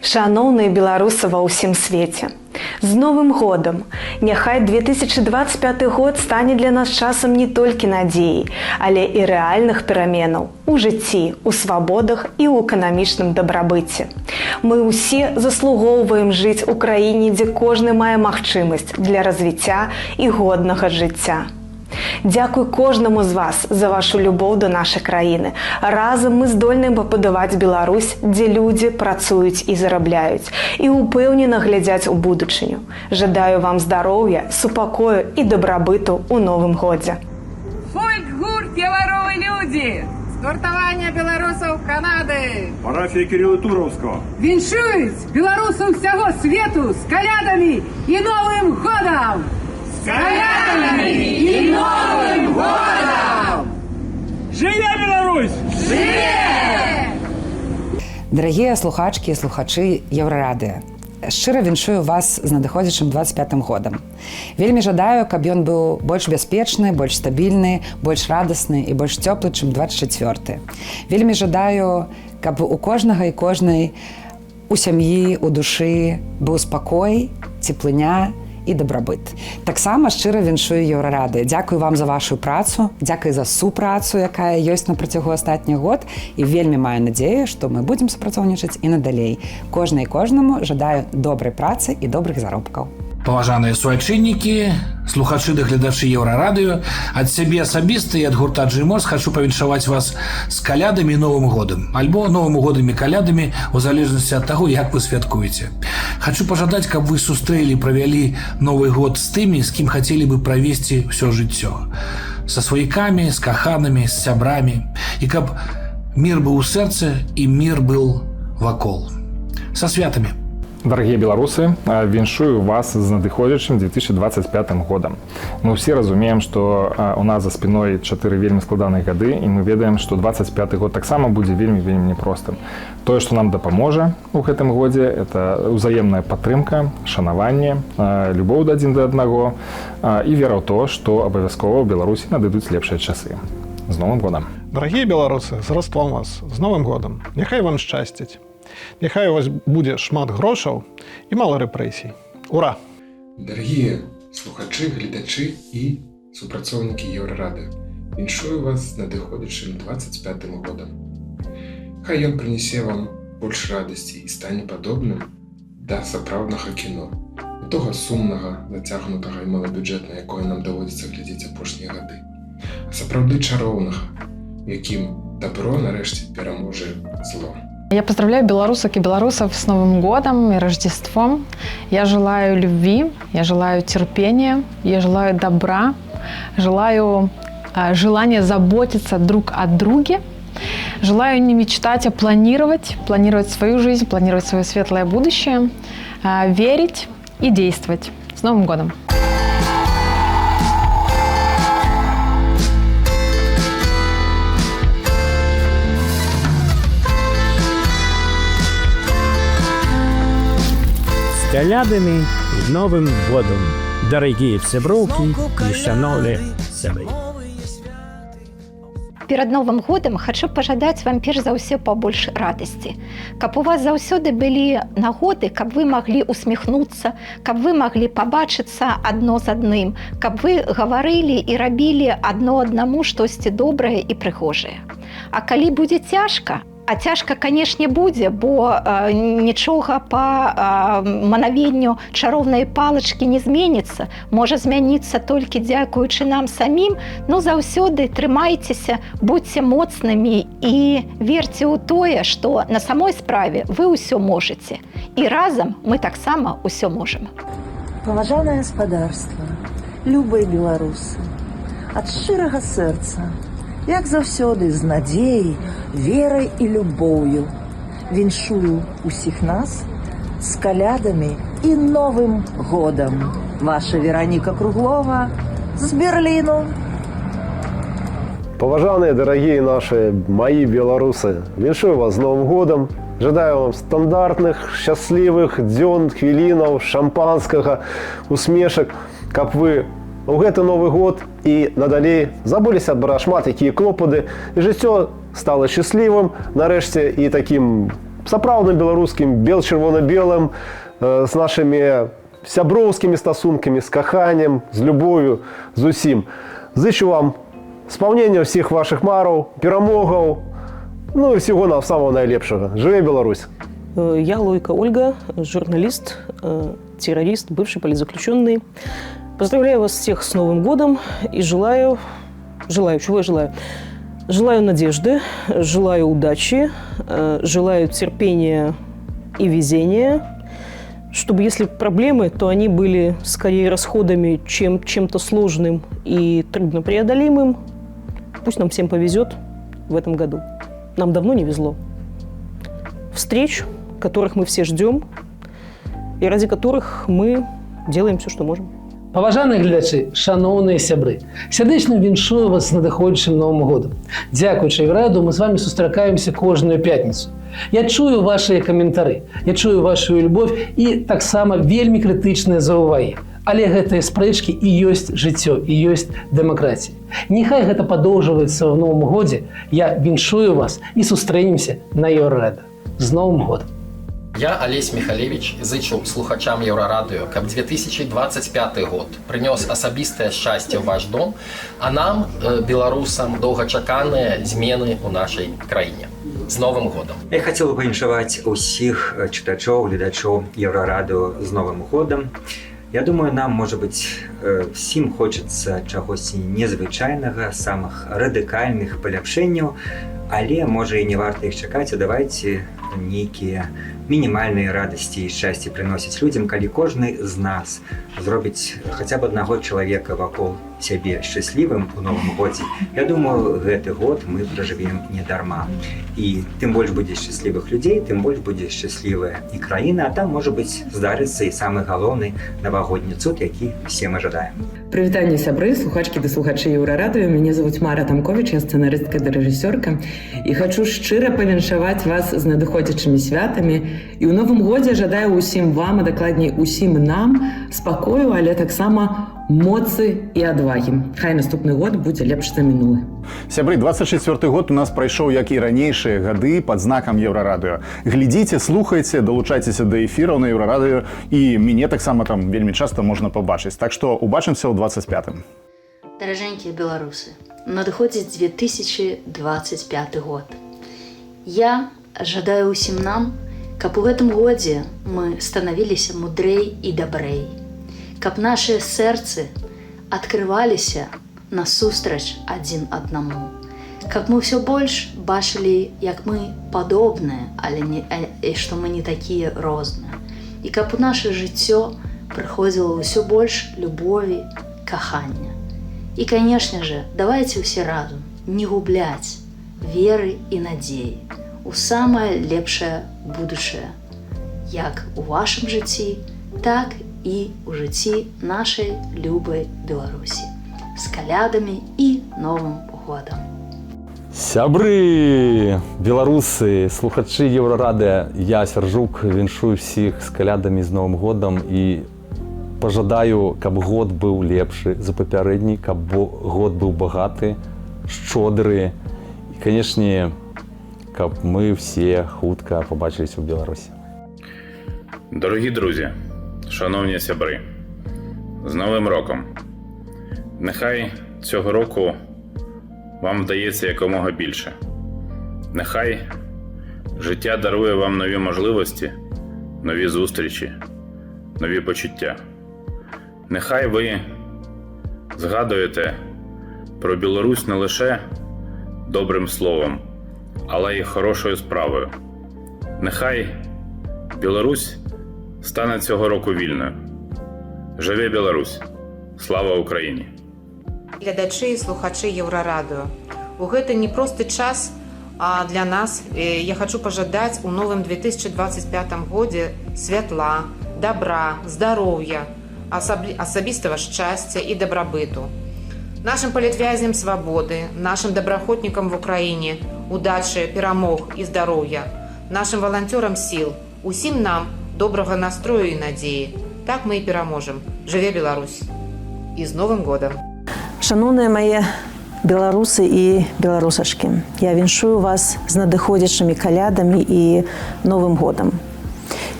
Шановные беларусы ва ўсім свеце! З Новым годам! Няхай 2025 год стане для нас часам не толькі надзеяй, але і рэальных пераменаў у жыцці, у свабодах і ў эканамічным дабрабыце. Мы ўсе заслугоўваем жыць у краіне, дзе кожны мае магчымасць для развіцця і годнага жыцця. Дзякуй кожнаму з вас за вашу любоў да нашай краіны. Разам мы здольны пабудаваць Беларусь, дзе людзі працуюць і зарабляюць, і ўпэўнена глядзяць у будучыню. Жадаю вам здароўя, супакою і дабрабыту ў Новым годзе. Фольк-гурт «Яваровы люди». Скортавання беларусаў Канады. Парафія Кирилла Туровского. Віншуюць беларусаў усяго свету з калядамі і Новым годам! С калядамі і Новым годам! Жыве Беларусь! Жыве! Дарагія слухачкі і слухачы Еўрарадыё, шчыра віншую вас з надыходзячым 25-м годам. Вельмі жадаю, каб ён быў больш бяспечны, больш стабільны, больш радасны і больш цёплы, чым 24-й. Вельмі жадаю, каб у кожнага і кожнай у сям'і, у душы быў спакой, цеплыня і дабрабыт. Таксама шчыра віншую Еўрарадыё. Дзякуй вам за вашу працу, дзякуй за супрацу, якая ёсць на працягу астатніх год, і вельмі маю надзею, што мы будзем супрацоўнічаць і надалей. Кожнай і кожнаму жадаю добрай працы і добрых заробкаў. Паважаныя суайчыннікі, слухачы ды гледачы Еўрарадыё, ад сябе асабіста і ад гурта «Джимос» хачу павіншаваць вас з калядамі і Новым годам, альбо Новым годам і калядамі, у залежнасці ад таго, як вы святкуеце. Хачу пажадаць, каб вы сустрэлі, правялі Новы год з тымі, з кім хацелі бы правесці ўсё жыццё. Са сваякамі, з каханамі, з сябрамі. І каб мір быў у сэрцы і мір быў вакол. Са святамі! Дарагія беларусы, віншую вас з надыходзячым 2025 годам. Мы ўсе разумеем, што у нас за спіной 4 вельмі складаныя гады, і мы ведаем, што 25 год таксама будзе вельмі непростым. Тое, што нам дапаможа ў гэтым годзе, это ўзаемная падтрымка, шанаванне, любоў адзін да аднаго і вера ў то, што абавязкова ў Беларусі надыдуць лепшыя часы. З Новым годам! Дарагія беларусы, з Раством вас, з Новым годам! Няхай вам шчасціць! Няхай у вас будзе шмат грошаў і мала рэпрэсій. Ура! Дарагія слухачы, гледачы і супрацоўнікі Еўрарадыё, віншую вас з надыходзячым 25-м годам. Хай ён прынясе вам больш радасці і стане падобным да сапраўднага кіно, не тога сумнага, зацягнутага і малабюджэтнага, якое нам даводзіцца глядзець апошнія гады, а сапраўды чароўнага, у якім дабро нарэшце пераможа зло. Я поздравляю белорусок и белорусов с Новым годом и Рождеством. Я желаю любви, я желаю терпения, я желаю добра, желаю желания заботиться друг о друге. Желаю не мечтать, а планировать свою жизнь, планировать свое светлое будущее, верить и действовать. С Новым годом! Калядамі і Новым годам, дарагія сяброўкі і шаноўныя сябры. Перад Новым годам хачу пажадаць вам перш за ўсё пабольш радасці. Каб у вас заўсёды былі нагоды, каб вы маглі усміхнуцца, каб вы маглі пабачыцца адно з адным, каб вы гаварылі і рабілі адно аднаму штосьці добрае і прыгожае. А калі будзе цяжка, а цяжка, канешне, будзе, бо нічога па манавенню чароўнай палачкі не зменіцца. Можа змяніцца толькі дзякуючы нам самім, но заўсёды трымайцеся, будзьце моцнымі і верце ў тое, што на самой справе вы ўсё можаце. І разам мы таксама ўсё можам. Паважанае гаспадарства, любыя беларусы, ад шчырага сэрца, як заўсёды з надзеяй, верай і любоўю. Віншую усіх нас з калядамі і Новым годам. Ваша Вераніка Круглова з Берліну. Паважаныя, дарагія нашы, маі беларусы, віншую вас з Новым годам. Жадаю вам стандартных, шчаслівых дзён, хвілінаў, шампанскага, усмешак, каб вы у гэты Новы год і надалей забыліся ад шмат якія клопаты, і жыццё стала шчаслівым, нарэшце і такім сапраўдным беларускім бел-чырвона-белым, з нашымі сяброўскімі стасункамі, з каханнем, з любов'ю, з усім. Зычу вам спаўнення ўсіх вашых мараў, перамогаў, ну і всего нам самого найлепшага. Жыве Беларусь! Я Лойко Ольга, журналист, террорист, бывший политзаключенный. Поздравляю вас всех с Новым годом и желаю, чего я желаю? Желаю надежды, желаю удачи, желаю терпения и везения, чтобы если проблемы, то они были скорее расходами, чем чем-то сложным и труднопреодолимым. Пусть нам всем повезет в этом году. Нам давно не везло. Встреч, которых мы все ждем, и ради которых мы делаем все, что можем. Паважаныя глядачы, шаноўныя сябры, сярдечна віншую вас з надыходзячым Новым годам. Дзякуючы Еврараду мы з вами сустракаемся кожную пятніцу. Я чую вашыя каментары, я чую вашу любовь і таксама вельмі крытычныя заўвагі. Але гэтыя спрэчкі і ёсць жыццё, і ёсць дэмакратія. Няхай гэта падоўжваецца ў Новым годзе. Я віншую вас і сустрэнемся на Еврарада. З Новым годам! Я, Олесь Михалевич, зычу слухачам Еврорадио, каб 2025 год принес асабістае шчасце ў ваш дом, а нам, беларусам, доўгачаканыя змены ў нашай краіне. З Новым годам! Я хотел бы павіншаваць усіх чытачоў, гледачоў Еврорадио з Новым годам. Я думаю, нам, может быть, всім хочется чагосьці незвычайнага, самых радыкальных паляпшэнняў, але, можа, і не варта іх чакаць, а давайте нейкія мінімальныя радасці і шчасце прыносіць людзям, калі кожны з нас зробіць хаця б аднаго чалавека вакол сябе шчаслівым у Новым годзе. Я думаю, гэты год мы пражывем не дарма. І тым больш будзе шчаслівых людзей, тым больш будзе шчаслівая і краіна, а там, можа быць, здарыцца і самы галоўны навагодні цуд, які все мы жадаем. Прывітанне сябры, слухачкі ды слухачы Еўрарадыё. Мяне зовут Мара Тамкович, я сцэнарыстка ды рэжысёрка. І хачу шчыра павіншаваць вас з надыходзячымі святамі. І ў Новым годзе жадаю усім вам, а дакладней усім нам спакою, але таксама моцы і адвагі. Хай наступны год будзе лепш за мінулы. Сябры, 24 год у нас прайшоў, як і ранейшыя гады, пад знакам Еўрарадыё. Глядзіце, слухайце, далучайцеся да эфіраў на Еўрарадыё, і мяне таксама там вельмі часта можна пабачыць. Так што убачымся ў 25-м. Даражэнькія беларусы, надыходзіць 2025 год. Я жадаю усім нам, каб у гэтым годзе мы станавіліся мудрэй і дабрэй, каб нашыя сэрцы адкрываліся насустрач адзін аднаму, каб мы ўсё больш бачылі, як мы падобныя, і што мы не такія розныя, і каб у наша жыццё прыходзіла ўсё больш любові, кахання. І, канешне же, давайте ўсе разам не губляць веры і надзеі у самае лепшае будучае, як у вашым жыцці, так і ў жыцці нашай любай Беларусі. З калядамі і Новым годам! Сябры, беларусы, слухачы Еўрарадыё, я, Сяржук, віншую всіх з калядамі з Новым годам і пажадаю, каб год быў лепшы за папярэдні, каб год быў багаты, шчодры і, канешне, каб мы все хутка побачились у Беларусі. Дорогі друзі, шановні сябри, з Новим роком! Нехай цього року вам вдається якомога більше. Нехай життя дарує вам нові можливості, нові зустрічі, нові почуття. Нехай ви згадуєте про Білорусь не лише добрим словом, але й хорошою справою. Нехай Білорусь стане цього року вільною. Живе Білорусь! Слава Україні! Глядачы і слухачы Еўрарадыё. У гэты непросты час для нас я хочу пажадаць у новым 2025 годзе святла, добра, здароўя, асабістага шчасця і дабрабыту. Нашим палітвязням свабоды, нашим добраахвотнікам в Украіне удачы, перамог і здароўя, нашим валанцёрам сіл, усім нам добрага настрою і надзеі. Так мы і пераможам. Жыве Беларусь! І з Новым годам! Шановныя мае Беларусы і беларусачкі, я віншую вас з надыходзячымі калядамі і Новым годам.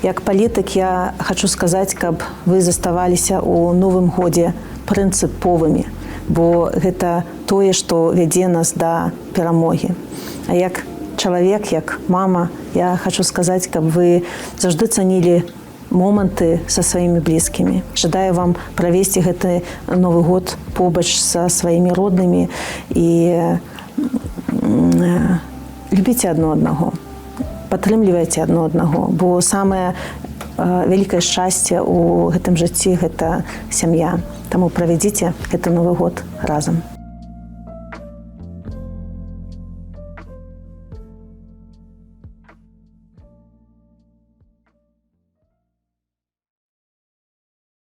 Як палітык я хочу сказаць, каб вы заставаліся ў Новым годзе прынцыповымі, бо гэта тое, што вядзе нас да перамогі. А як чалавек, як мама, я хочу сказаць, каб вы заўжды цанілі моманты са сваімі блізкімі. Жадаю вам правесці гэты Новы год побач са сваімі роднымі і любіце адно аднаго, падтрымлівайце адно аднаго, бо самае вялікае шчасце ў гэтым жыцці – гэта сям'я. Таму правядзіце гэты Новы год разам.